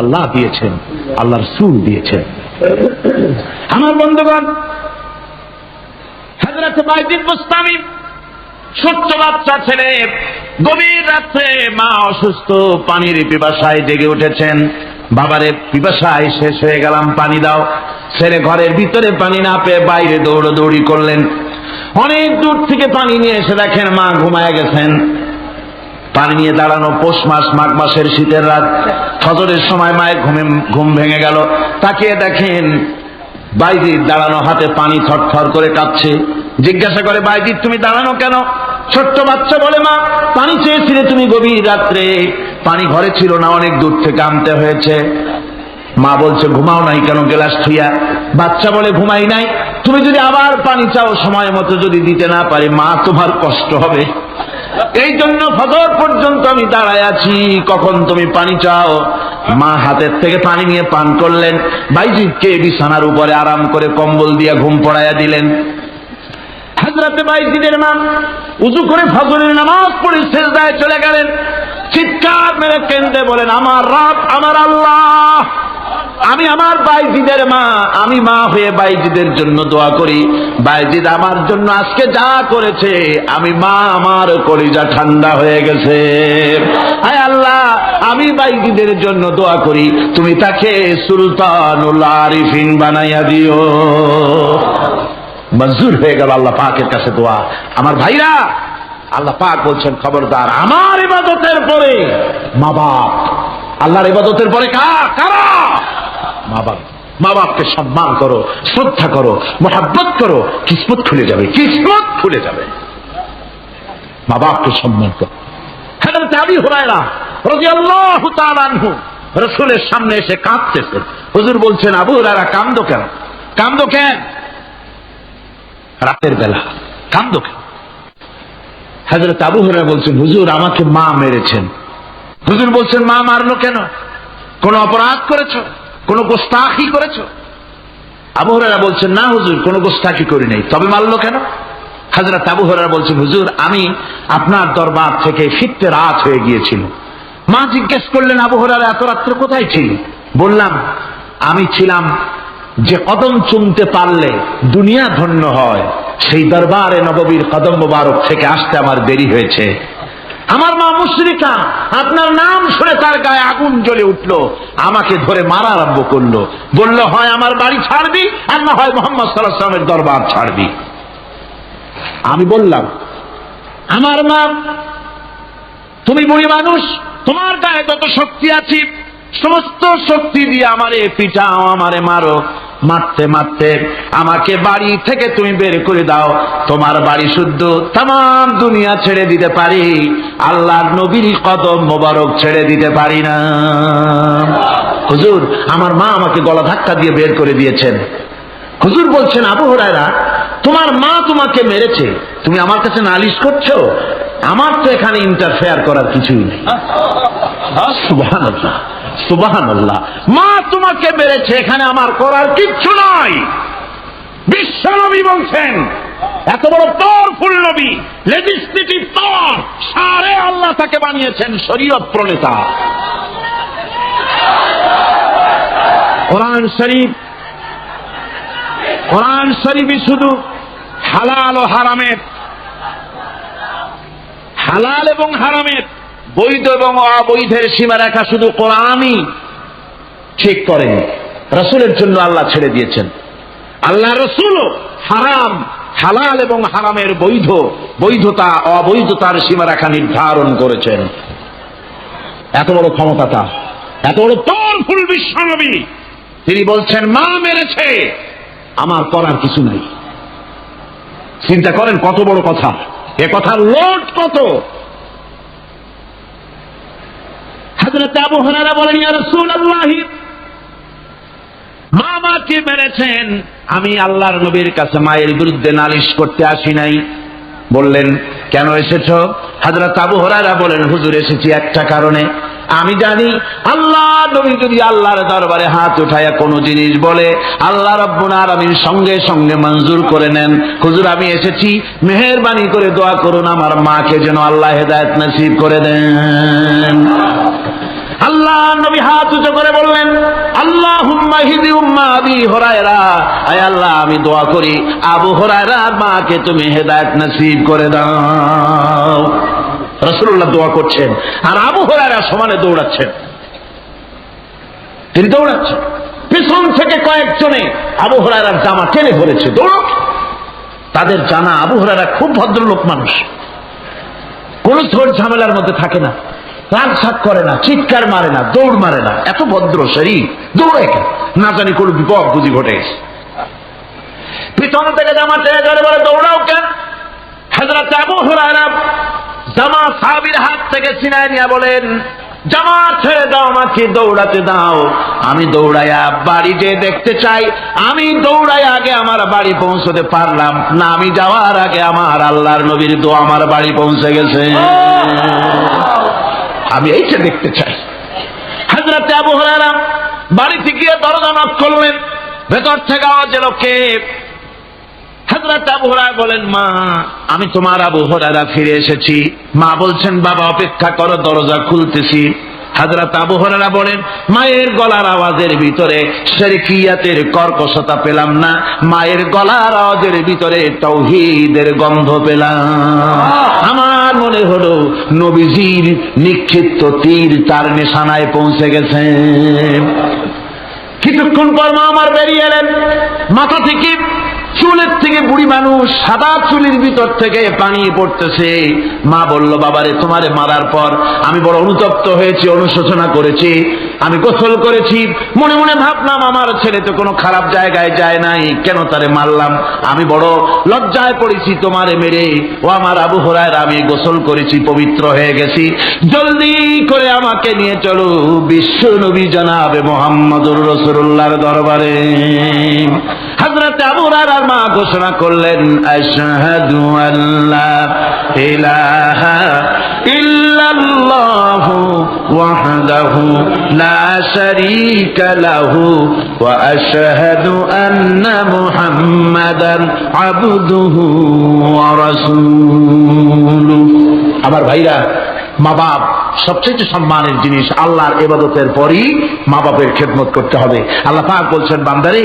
আল্লাহ দিয়েছেন, আল্লাহ রাসূল দিয়েছেন। আমার বন্ধুগণ, হযরত বাইজিদ বুস্তামি ছোট্ট বাচ্চা ছেলে, গভীর রাত্রে মা অসুস্থ, পানির পিপাসায় জেগে উঠেছেন। বাবারে পিপাসায় শেষ হয়ে গেলাম, পানি দাও। ছেলে ঘরের ভিতরে পানি না পেয়ে বাইরে দৌড়াদৌড়ি করলেন। অনেক দূর থেকে পানি নিয়ে এসে দেখেন মা ঘুমায় গেছেন। পানি নিয়ে দাঁড়ানো, পৌষ মাস, মাঘ মাসের শীতের রাত, ফজরের সময় মায়ের ঘুম ভেঙে গেল। তাকিয়ে দেখেন বাইজিদ দাঁড়ানো, হাতে পানি থরথর করে কাঁপছে। জিজ্ঞাসা করে, বাইজিদ তুমি দাঁড়ানো কেন? ছোট্ট বাচ্চা বলে, মা পানি চেয়েছিলে তুমি গভীর রাত্রে, পানি ঘরে ছিল না, অনেক দূর থেকে আনতে হয়েছে। মা বলছে, ঘুমাও নাই কেন গ্লাস থুইয়া? বাচ্চা বলে, ঘুমাই নাই। তুমি যদি আবার পানি চাও, সময় মতো যদি দিতে না পারি, মা তোমার কষ্ট হবে। এই জন্য ফজর পর্যন্ত আমি দাঁড়ায় আছি, কখন তুমি পানি চাও। মা হাতের থেকে পানি নিয়ে পান করলেন। বাইজিদকে বিছানার উপরে আরাম করে কম্বল দিয়ে ঘুম পড়াইয়া দিলেন। হযরতে বাইজিদের মা উযু করে ফজরের নামাজ পড়ে সিজদায় চলে গেলেন। চিৎকার মেরে কেঁদে বলেন, আমার রব, আমার আল্লাহ, আমি আমার বাইজিদের মা, আমি মা হয়ে বাইজিদের জন্য দোয়া করি। বাইজিদ আমার জন্য আজকে যা করেছে, আমি মা, আমার কলিজা ঠান্ডা হয়ে গেছে। হায় আল্লাহ, আমি বাইজিদের জন্য দোয়া করি, তুমি তাকে সুলতানুল আরিফিন বানাইয়া দিও। মঞ্জুর হয়ে গেল আল্লাহ পাকের কাছে দোয়া। আমার ভাইরা, আল্লাহ পাক বলছেন, খবরদার আমার ইবাদতের পরে মা বাপ, আল্লাহর ইবাদতের পরে কারা? মা বাপ। মা বাপকে সম্মান করো, শ্রদ্ধা করো, মোহাব্বত করো, কিসমত খুলে যাবে, কিসমত খুলে যাবে। মা বাপকে সম্মান করো। হযরত আবু হুরায়রা রাদিয়াল্লাহু তাআলা আনহু রাসূলের সামনে এসে কাঁদতেছেন। হুজুর বলছেন, আবু হুরায়রা কাঁদো কেন? কাঁদো কেন? রাতের বেলা কাঁদো কেন? হযরত আবু হুরায়রা বলছেন, হুজুর আমাকে মা মেরেছেন। হুজুর বলছেন, মা মারলো কেন? কোন অপরাধ করেছো? কোন গোস্তাখি করেছো? আবু হুরায়রা বলছেন, না হুজুর, কোন গোস্তাখি করি নাই, তবে মারলো কেন? হযরত আবু হুরায়রা বলছেন, হুজুর আমি আপনার দরবার থেকে ফিরতে রাত হয়ে গিয়েছিল। মা জিজ্ঞেস করলেন, আবু হুরায়রা এত রাত্রে কোথায় ছিলেন? বললাম, আমি ছিলাম যে কদম চুমতে পারলে দুনিয়া ধন্য হয়, সেই দরবারে নববীর কদম মোবারক থেকে আসতে আমার দেরি হয়েছে। আমার মা মুশরিকা, আপনার নাম শুনে তার গায়ে আগুন জ্বলে উঠলো, আমাকে ধরে মারা আরম্ভ করলো। বলল, হয় আমার বাড়ি ছাড়বি, আর না হয় মুহাম্মদ সাল্লাল্লাহু আলাইহি ওয়াসাল্লামের দরবার ছাড়বি। আমি বললাম, আমার মা, তুমি বুড়ি মানুষ, তোমার গায়ে যত শক্তি আছে সমস্ত শক্তি দিয়ে আমারে পিটাও, আমারে মারো। মারতে মারতে আমাকে বাড়ি থেকে তুমি বের করে দাও। তোমার বাড়ি শুদ্ধ, তাম দুনিয়া ছেড়ে দিতে পারি, আল্লাহর নবীর কদম মোবারক ছেড়ে দিতে পারি না। হুজুর, আমার মা আমাকে গলা ধাক্কা দিয়ে বের করে দিয়েছেন। হুজুর বলছেন, আবু হুরায়রা তোমার মা তোমাকে মেরেছে, তুমি আমার কাছে নালিশ করছো? আমার তো এখানে ইন্টারফেয়ার করার কিছুই নেই। সুবহানাল্লাহ, সুবহানাল্লাহ। মা তোমাকে মেরেছে, এখানে আমার করার কিচ্ছু নাই। বিশ্বনবী বলছেন, এত বড় পাওয়ারফুল নবী, লেজিসলেটিভ পাওয়ার, সারে আল্লাহ তাকে বানিয়েছেন শরীয়ত প্রণেতা। কোরআন শরীফ, কোরআন শরীফই শুধু হালাল ও হারামের, হালাল এবং হারামের, বৈধ এবং অবৈধের সীমারেখা শুধু কোরআনই ঠিক করেন। রাসূলের জন্য আল্লাহ ছেড়ে দিয়েছেন। আল্লাহ রাসূলও হারাম, হালাল এবং হারামের বৈধতা অবৈধতার সীমারেখা নির্ধারণ করেছেন। এত বড় ক্ষমতা তার, এত বড় পাওয়ারফুল বিশ্বনবী, তিনি বলছেন, মা মেরেছে, আমার করার কিছু নাই। চিন্তা করেন কত বড় কথা, এ কথার লোড কত। হযরত আবু হুরায়রা বলেন, ইয়া রাসূলুল্লাহ, মা আমাকে মেরেছেন, আমি আল্লাহর নবীর কাছে মায়ের বিরুদ্ধে নালিশ করতে আসি নাই। বললেন, কেন এসেছো? হযরত আবু হুরায়রা বলেন, হুজুর এসেছি একটা কারণে, আমি জানি আল্লাহ নবী যদি আল্লাহর দরবারে হাত উঠায়া কোনো জিনিস বলে, আল্লাহ রাব্বুল আলামিন সঙ্গে সঙ্গে মঞ্জুর করে নেন। হুজুর আমি এসেছি, মেহেরবানি করে দোয়া করুন আমার মাকে যেন আল্লাহ হেদায়েত নসিব করে দেন। আল্লাহ আল্লাহ নবী হাত উঁচু করে বললেন, আল্লাহুম্মা হিদি উম্মা আবি হুরায়রা, আয় আল্লাহ আমি দোয়া করি আবু হুরায়রার মাকে তুমি হেদায়েত নসিব করে দাও। রাসূলুল্লাহ দোয়া করছেন আর আবু হুরায়রা সমানে দৌড়াচ্ছেন। তিনি দৌড়াচ্ছেন, পিছন থেকে কয়েকজনে আবু হুরায়রার জামা টেনে ধরেছে, দৌড়। তাদের জানা আবু হুরায়রা খুব ভদ্রলোক মানুষ, কোন ঝড় ঝামেলার মধ্যে থাকে না, রাগ ছাগ করে না, চিৎকার মারে না, দৌড় মারে না, এত ভদ্র শরীর, দৌড়ে কেন? না জানি কোন বিপদ বুঝি ঘটে গেছে। পিছন থেকে জামা টেনে ধরে বলে দৌড়াও কেন? হযরত আবু হুরায়রা জামা সাহাবীর হাত থেকে ছিনায় নিয়ে বলেন, জামা ছেড়ে দাও, আমাকে দৌড়াতে দাও, আমি দৌড়াইয়া বাড়ি যেয়ে দেখতে চাই আমি দৌড়াইয়া আগে আমার বাড়ি পৌঁছতে পারলাম না, আমি যাওয়ার আগে আমার আল্লাহর নবীর দোয়া আমার বাড়ি পৌঁছে গেছে, আমি এইটা দেখতে চাই। হযরত আবু হুরায়রা বাড়িতে গিয়ে দরজা নক করলেন, ভেতর থেকে আওয়াজ এলো কে? হযরত আবু হুরায়রা বলেন, মা আমি তোমার আবু হুরায়রা ফিরে এসেছি। মা বলছেন, বাবা অপেক্ষা করো, দরজা খুলতেছি। হযরত আবু হুরায়রা বলেন, মায়ের গলার আওয়াজের ভিতরে শিরকিয়াতের কর্কশতা পেলাম না, মায়ের গলার আওয়াজের ভিতরে তাওহীদের গন্ধ পেলাম। আমার মনে হলো নবীজির নিক্ষিপ্ত তীর তার নিশানায় পৌঁছে গেছে। কিছুক্ষণ পর মা আমার বেরিয়ে এলেন, মাথা থেকে চুলের থেকে বুড়ি মানুষ, সাদা চুলের ভিতর থেকে পানি পড়তেছে। মা বলল, বাবারে তোমারে মারার পর আমি বড় অনুতপ্ত হয়েছি, অনুশোচনা করেছি, আমি গোসল করেছি, মনে মনে ভাবলাম আমার ছেলে তো কোনো খারাপ জায়গায় যায় নাই, কেন তারে মারলাম, আমি বড় লজ্জায় পড়েছি তোমারে মেরে। ও আমার আবু হুরায়রা, আমি গোসল করেছি, পবিত্র হয়ে গেছি, জলদি করে আমাকে নিয়ে চলো বিশ্ব নবী জনাবে মুহাম্মদুর রাসূলুল্লাহর দরবারে। হযরত আবু হুরায়রার মা ঘোষণা করলেন, আশহাদু আল্লা ইলাহা ইল্লাল্লাহু ওয়াহদাহু লা শারীকা লাহু ওয়া আশহাদু আন্না মুহাম্মাদান আবদুহু ওয়া রাসূলুহু। আমার ভাইরা, মা বাপ সবচেয়ে সম্মানের জিনিস। আল্লাহর ইবাদতের পরই মা বাপের খেদমত করতে হবে। আল্লাহ পাক বলছেন, বান্দারে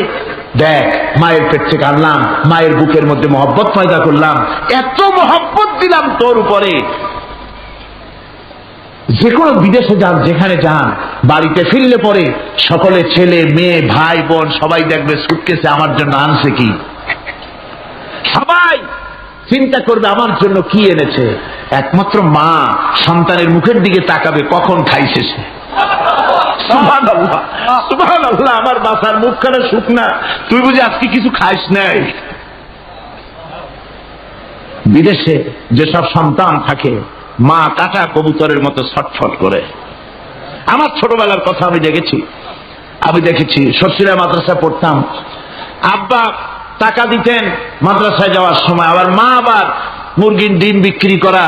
দেখ, মায়ের পেট থেকে আনলাম, মায়ের বুকের মধ্যে মহব্বত পয়দা করলাম, এত মহব্বত দিলাম তোর উপরে, যে কোনো বিদেশে যান, যেখানে যান, বাড়িতে ফিরলে পরে সকলে ছেলে মেয়ে ভাই বোন সবাই দেখবে সুটকেসে আমার জন্য আনছে কি, সবাই চিন্তা করবে আমার জন্য কি এনেছে। একমাত্র মা সন্তানের মুখের দিকে তাকাবে কখন খাইছে সে। সুবহানাল্লাহ, সুবহানাল্লাহ, আমার বাসার মুখখানা শুকনা, তুই বুঝি আজকে কিছু খাইস নাই। বিদেশে যেসব সন্তান থাকে, মা কাটা কবুতরের মতো ছটফট করে। আমার ছোটবেলার কথা আমি দেখেছি, শর্ষিরা মাদ্রাসায় পড়তাম, আব্বা টাকা দিতেন মাদ্রাসায় যাওয়ার সময়, আবার মা আবার মুরগির ডিম বিক্রি করা,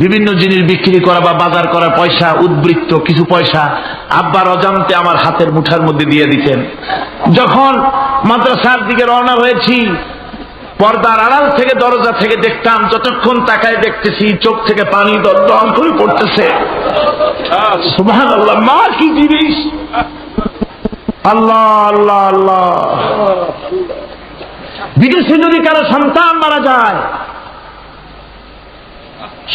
বিভিন্ন জিনিস বিক্রি করা বা বাজার করা পয়সা, উদ্বৃত্ত কিছু পয়সা আব্বার অজান্তে আমার হাতের মুঠার মধ্যে দিয়ে দিতেন। যখন মাদ্রাসার দিকে রওনা হয়েছি, পর্দার আড়াল থেকে দরজা থেকে দেখতাম, যতক্ষণ তাকায় দেখতেছি চোখ থেকে পানি দরদর করে পড়তেছে। সুবহানাল্লাহ, মা কি জিনিস! আল্লাহ আল্লাহ আল্লাহ। বিদেশে যদি কারো সন্তান মারা যায়,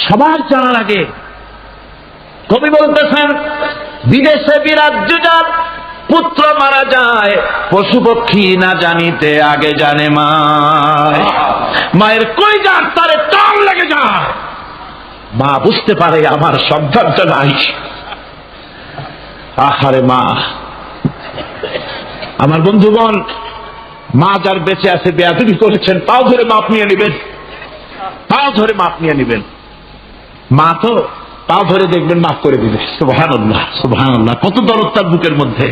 সবার জানার আগে কবি বলতেছেন, বিদেশে বিরাট জুজার পুত্র মারা যায়, পশু পক্ষী না জানিতে আগে জানে মা। মায়ের কই যাক তারে টান লেগে যায়, মা বুঝতে পারে আমার সন্তানটা নাই। আহারে মা! আমার বন্ধুগণ, মা যার বেঁচে আছে বেয়াদবি করেছেন, পাও ধরে মাপ নিয়ে নেবেন, পাও ধরে মাপ নিয়ে নেবেন। মা তো পাও ধরে দেখবেন মাফ করে দিবে। সুবহানাল্লাহ, সুবহানাল্লাহ, কত দরদ তার বুকের মধ্যে।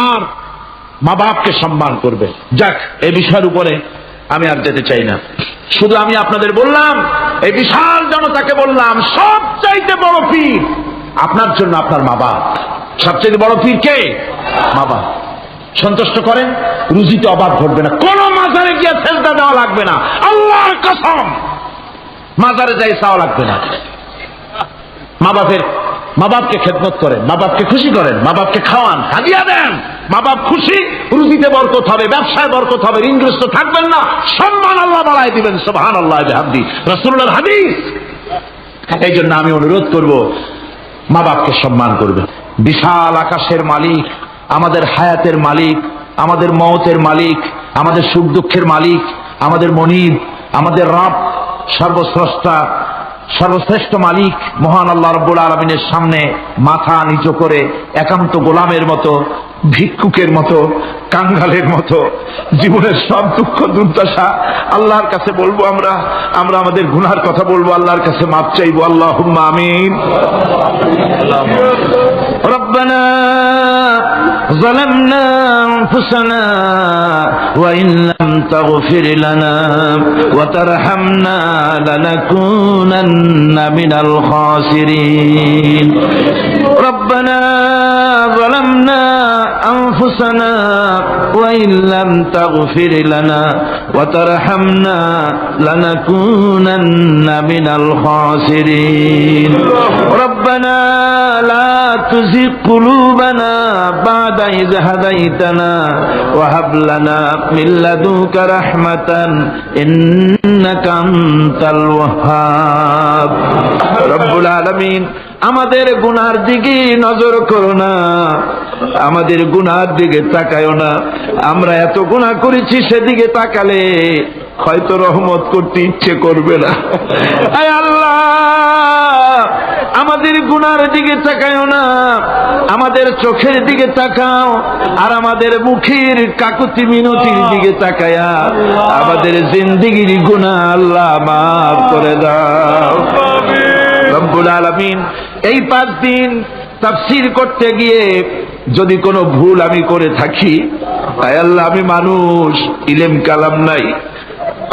আর মা বাপকে সম্মান করবে। যাক, এই বিষয়ের উপরে আমি আর যেতে চাই না, শুধু আমি আপনাদের বললাম, এই বিশাল জনতাকে বললাম, সবচাইতে বড় পীর আপনার জন্য আপনার মা বাপ। সবচেয়ে বড় পীর কে? মা বাপ। সন্তুষ্ট করেন, রুজিতে অভাব ঘটবে না, কোন মাজারে গিয়ে সেজদা দেওয়া লাগবে না, আল্লাহর কসম মাজারে যাই চাওয়া লাগবে না। মা বাপের মা বাপকে খেদমত করেন, মা বাপকে খুশি করেন, মা বাপকে খাওয়ান, হাদিয়া দেন, মা বাপ খুশি, রুজিতে বরকত হবে, ব্যবসায় বরকত হবে, ঋণগ্রস্ত থাকবেন না, সম্মান আল্লাহ বাড়ায় দিবেন। সুবহানাল্লাহ বিহামদি, রাসূলুল্লাহর হাদিস। এই জন্য আমি অনুরোধ করব, মা বাপকে সম্মান করবেন। বিশাল আকাশের মালিক, আমাদের হায়াতের মালিক, আমাদের মওতের মালিক, আমাদের সুখ দুঃখের মালিক, আমাদের মনিব, আমাদের রব, সর্বস্রষ্টা, সর্বশ্রেষ্ঠ মালিক মহান আল্লাহ রাব্বুল আলামিনের সামনে মাথা নিচু করে একান্ত গোলামের মতো, ভিক্ষুকের মতো, কাঙ্গালের মতো জীবনের সব দুঃখ দুর্দশা আল্লাহর কাছে বলবো। আমরা আমাদের গুনার কথা বলবো, আল্লাহর কাছে মাপ চাইবো। আল্লাহুম্মা আমিন। রব্বানা ظلمنا أنفسنا وإن لم تغفر لنا وترحمنا لنكونن من الخاسرين ربنا ظلمنا أنفسنا وإن لم تغفر لنا وترحمنا لنكونن من الخاسرين ربنا لا تزغ قلوبنا بعد إذ هديتنا وهب لنا من لدنك رحمة إنك أنت الوهاب رب العالمين আমাদের গুনার দিকে নজর করো না, আমাদের গুনার দিকে তাকায়ো না। আমরা এত গুনাহ করেছি, সেদিকে তাকালে হয়তো রহমত করতে ইচ্ছে করবে না। আয় আল্লাহ, আমাদের গুনার দিকে তাকায়ো না, আমাদের চোখের দিকে তাকাও, আর আমাদের মুখের কাকুতি মিনতির দিকে তাকায়া আমাদের জিন্দেগির গুনাহ আল্লাহ মাফ করে দাও। রব্বুল আলামিন, এই 5 দিন তাফসীর করতে গিয়ে যদি কোনো ভুল আমি করে থাকি, আয় আল্লাহ, আমি মানুষ, ইলম কালাম নাই,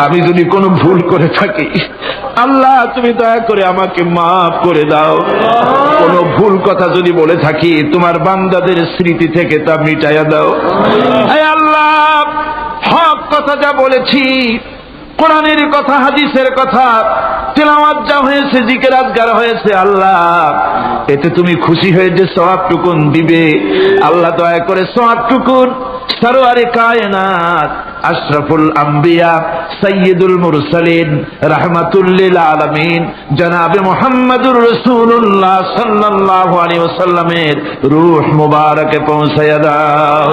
আমি যদি কোনো ভুল করে থাকি আল্লাহ তুমি দয়া করে আমাকে মাফ করে দাও। কোনো ভুল কথা যদি বলে থাকি তোমার বান্দাদের স্মৃতি থেকে তা মিটাইয়া দাও। আয় আল্লাহ, হক কথা যা বলেছি, কোরআনের কথা, হাদিসের কথা, তেলাওয়াত যা হয়েছে, জিকির আজকার হয়েছে, আল্লাহ এতে তুমি খুশি হয়ে যে সওয়াবটুকুন দিবে, আল্লাহ দয়া করে সওয়াবটুকুন সরওয়ারে কায়নাত, আশরাফুল আম্বিয়া, সাইয়্যিদুল মুরসালিন, রাহমাতুল লিল আলামিন জনাবে মুহাম্মদুর রাসূলুল্লাহ সাল্লাল্লাহু আলাইহি ওয়াসাল্লামের রূহ মুবারকে পৌঁছায়া দাও।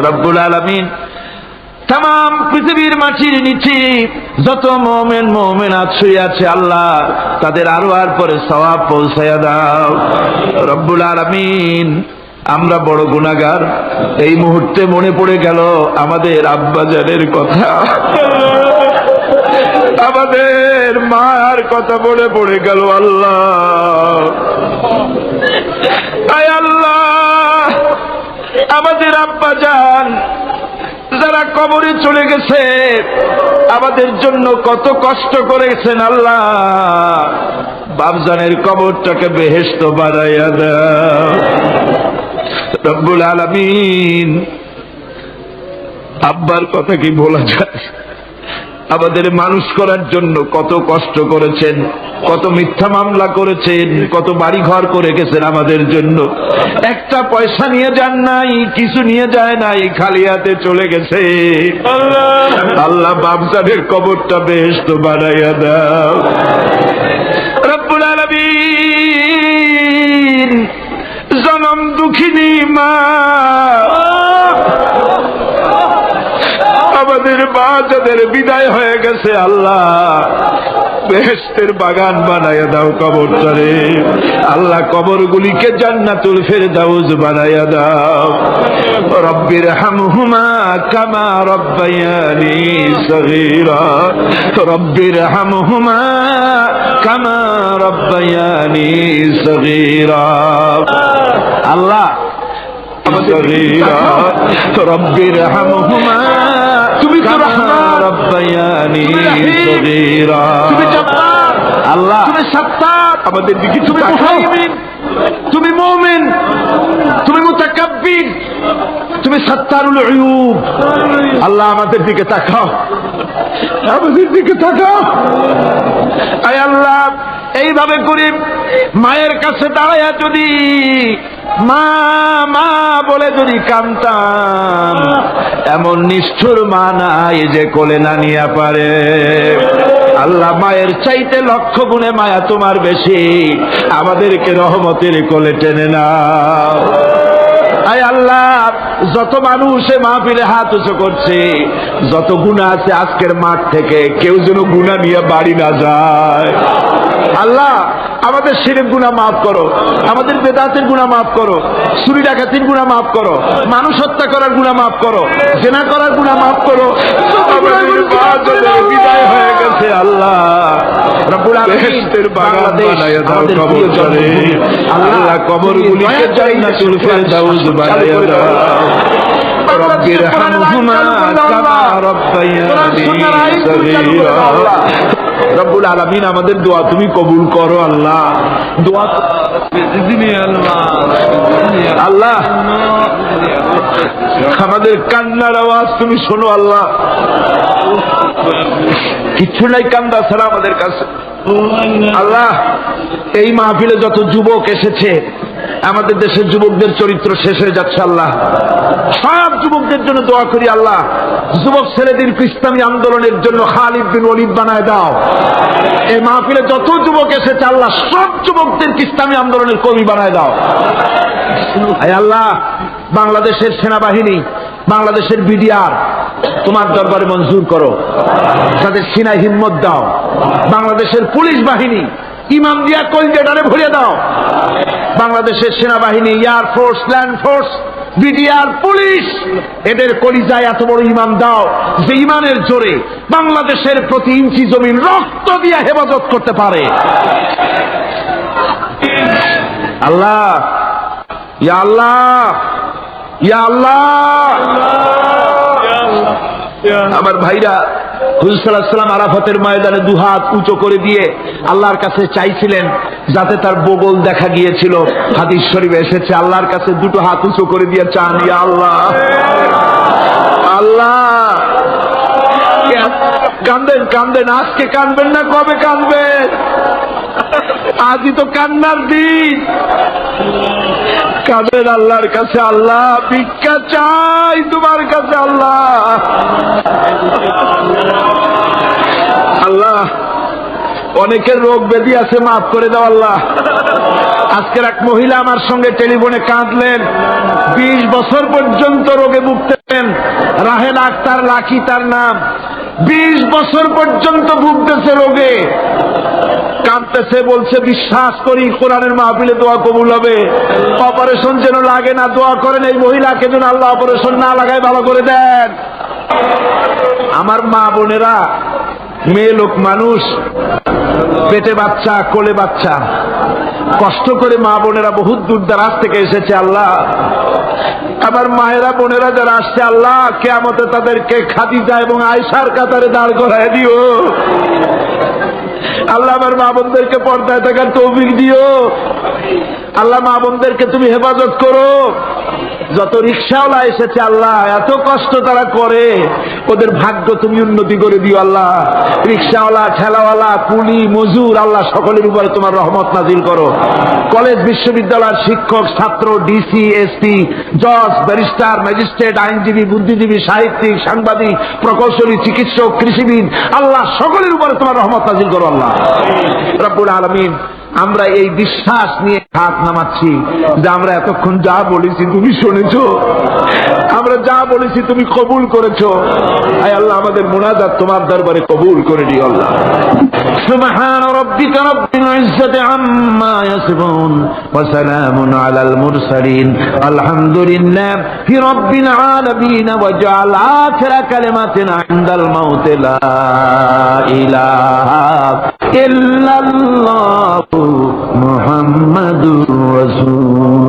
রব্বুল আলামিন, তাম পৃথিবীর মাটির নিচে যত মুমিন মুমিনাত শুয়ে আছে আল্লাহ, তাদের আরওয়ার পরে সওয়াব পৌঁছায়া দাও। রব্বুল আলামিন, আমরা বড় গুনাহগার, এই মুহূর্তে মনে পড়ে গেল আমাদের আব্বাজানের কথা, আমাদের মার কথা মনে পড়ে গেল। আল্লাহ, আয় আল্লাহ, আমাদের আব্বাজান যারা কবরে চলে গেছে, আমাদের জন্য কত কষ্ট করেছেন আল্লাহ, বাপজানের কবরটাকে বেহেশত বানাইয়া দাও। রব্বুল আলামিন, আব্বার কথা কি বলা যায়? আমাদের মানুষ করার জন্য কত কষ্ট করেছেন, কত মিথ্যা মামলা করেছেন, কত বাড়ি ঘর করে গেছেন আমাদের জন্য। একটা পয়সা নিয়ে যান নাই, কিছু নিয়ে যায় নাই, খালি হাতে চলে গেছে। আল্লাহ, বাপজানের কবরটা বেহেশত বানাইয়া দাও। রব্বুল আলামিন, জনম দুঃখিনী মা, আমাদের মা যাদের বিদায় হয়ে গেছে আল্লাহ, বেহেশতের বাগান বানাইয়া দাও কবরটারে। আল্লাহ, কবরগুলিকে জান্নাতুল ফেরদাউস বানাইয়া দাও। রব্বির হামহুমা কামা রব্বায়ানি সগীরা, রব্বির হামহুমা কামা রব্বায়ানি সগীরা। আল্লাহ, রব্বির হামহুমা, তুমি তো রহমান, রব্বায়ানি সগীরা, তুমি জব্বার আল্লাহ, তুমি সত্তার, আমাদের দিকে তুমি মুহাইমিন, তুমি মুমিন, তুমি মুতাকাব্বির, তুমি সত্তারুল উয়ুব। আল্লাহ, আমাদের দিকে তাকাও, আমাদের দিকে তাকাও। আয় আল্লাহ, এইভাবে করে মায়ের কাছে দাঁড়ায়া যদি মা মা বলে যদি কাঁদতাম, এমন নিষ্ঠুর মা নাই যে কোলে না নিয়ে পারে। আল্লাহ, মায়ের চাইতে লক্ষ গুণে মায়া তোমার বেশি, আমাদেরকে রহমতের কোলে টেনে নাও। আয় আল্লাহ, যত মানুষ এ মাহফিলে হাত উঁচু করছে, যত গুনাহ আছে আজকের মাঠ থেকে কেউ যেন গুনাহ নিয়ে বাড়ি না যায়। আল্লাহ, আমাদের শিরক গুনাহ মাফ করো, আমাদের বেদাতের গুনাহ মাফ করো, চুরি ডাকাতির গুনাহ মাফ করো, মানুষ হত্যা করার গুনাহ মাফ করো, জেনা করার গুনাহ মাফ করো। বিদায় হয়ে গেছে আল্লাহ, রব্বুল আলামিনের বাংলাদেশ আমাদের প্রিয় জন্মভূমি। আল্লাহ, কবরগুলিকে জান্নাতুল ফেরদাউস বানায়া দাও। রব্বির হামহুমা কামা রাব্বায়ানি সগীরা। রব্বুল আলামিন, আমাদের দোয়া তুমি কবুল করো আল্লাহ। দোয়া আল্লাহ, আমাদের কান্নার আওয়াজ তুমি শোনো আল্লাহ। কিছু নাই কান্দা ছাড়া আমাদের কাছে। আল্লাহ, এই মাহফিলে যত যুবক এসেছে, আমাদের দেশের যুবকদের চরিত্র শেষ হয়ে যাচ্ছে আল্লাহ। সব যুবকদের জন্য দোয়া করি আল্লাহ, যুবক ছেলেদের ইসলামী আন্দোলনের জন্য খালিদ বিন ওয়ালিদ বানায় দাও। এই মাহফিলে যত যুবক এসেছে আল্লাহ, সব যুবকদের ইসলামী আন্দোলনের কর্মী বানায় দাও। আল্লাহ, বাংলাদেশের সেনাবাহিনী, বাংলাদেশের বিডিআর তোমার দরবারে মঞ্জুর করো, তাদের সিনায় হিম্মত দাও। বাংলাদেশের পুলিশ বাহিনী ইমাম দিয়া কলজেটারে ভরিয়ে দাও। বাংলাদেশের সেনাবাহিনী, air force, land force, BDR, police, এদের কলিজায় এত বড় ইমান দাও যে ইমানের জোরে বাংলাদেশের প্রতি ইঞ্চি জমিন রক্ত দিয়ে হেফাজত করতে পারে। আল্লাহ, ইয়া আল্লাহ, ইয়া আল্লাহ। আমার ভাইরা, হুজুর সাল্লাল্লাহু আলাইহি ওয়াসাল্লাম আরাফাতের ময়দানে দুহাত উঁচু করে দিয়ে আল্লাহর কাছে চাইছিলেন, যাতে তার বগল দেখা গিয়েছিল। হাদিস শরীফে এসেছে, আল্লাহর কাছে দুটো হাত উঁচু করে দিয়ে চান, ইয়া আল্লাহ। আল্লাহ, কান্দেন কান্দেন, আজকে কানবেন না, কবে কানবেন? আজই তো কান্নার দিন। কাঁদেন আল্লাহর কাছে, আল্লাহ ভিক্ষা চাই তোমার কাছে আল্লাহ। আল্লাহ, অনেকের রোগ ব্যাধি আছে, মাফ করে দাও আল্লাহ। আজকের এক মহিলা আমার সঙ্গে টেলিফোনে কাঁদলেন, 20 বছর পর্যন্ত রোগে ভুগতেন। রাহেল আক্তার লাকি তার নাম। 20 বছর পর্যন্ত ভুগতেছে রোগে, কাঁদতেছে, বলছে বিশ্বাস করি কোরআনের মাহফিলে দোয়া কবুল হবে, অপারেশন যেন লাগে না, দোয়া করেন এই মহিলাকে যেন আল্লাহ অপারেশন না লাগায় ভালো করে দেন। আমার মা বোনেরা, মেয়ে লোক মানুষ, পেটে বাচ্চা, কোলে বাচ্চা, কষ্ট করে মা বোনেরা বহুত দূর দারাজ থেকে এসেছে আল্লাহ। আমার মায়েরা বোনেরা যারা আসছে আল্লাহ, কিয়ামতে তাদেরকে খাদিজা এবং আয়েশার কাতারে দাঁড় করায় দিও আল্লাহ। আমার মা বোনদেরকে পর্দায় থাকার তৌফিক দিও আল্লাহ। মা বোনদেরকে তুমি হেফাজত করো। যত রিকশাওয়ালা এসেছে আল্লাহ, এত কষ্ট তারা করে, ওদের ভাগ্য তুমি উন্নতি করে দিও আল্লাহ। রিকশাওয়ালা, ঠেলাওয়ালা, কুলি, মজুর, আল্লাহ সকলের উপরে তোমার রহমত নাজিল করো। কলেজ বিশ্ববিদ্যালয়ের শিক্ষক, ছাত্র, ডিসি, এসপি, জজ, ব্যারিস্টার, ম্যাজিস্ট্রেট, আইনজীবী, বুদ্ধিজীবী, সাহিত্যিক, সাংবাদিক, প্রকৌশলী, চিকিৎসক, কৃষিবিদ, আল্লাহ সকলের উপরে তোমার রহমত নাজিল করো আল্লাহ। রব্বুল আলামিন, আমরা এই বিশ্বাস নিয়ে হাত নামাচ্ছি যে আমরা এতক্ষণ যা বলেছি তুমি শুনেছো, আমরা যা বলেছি তুমি কবুল করেছো। আয় আল্লাহ, আমাদের মুনাজাত তোমার দরবারে কবুল করে দিও আল্লাহ। সুবহান রাব্বিকা রাব্বিল ইজ্জাতি আম্মা ইয়াসিফুন ওয়া সালামুন আলাল মুরসালিন আলহামদুলিল্লাহি রাব্বিল আলামিন ওয়া জাআল আখিরা কালিমাতিনা ইনদাল মাউত লা ইলাহা ইল্লাল্লাহ মুহাম্মাদুর রাসূল।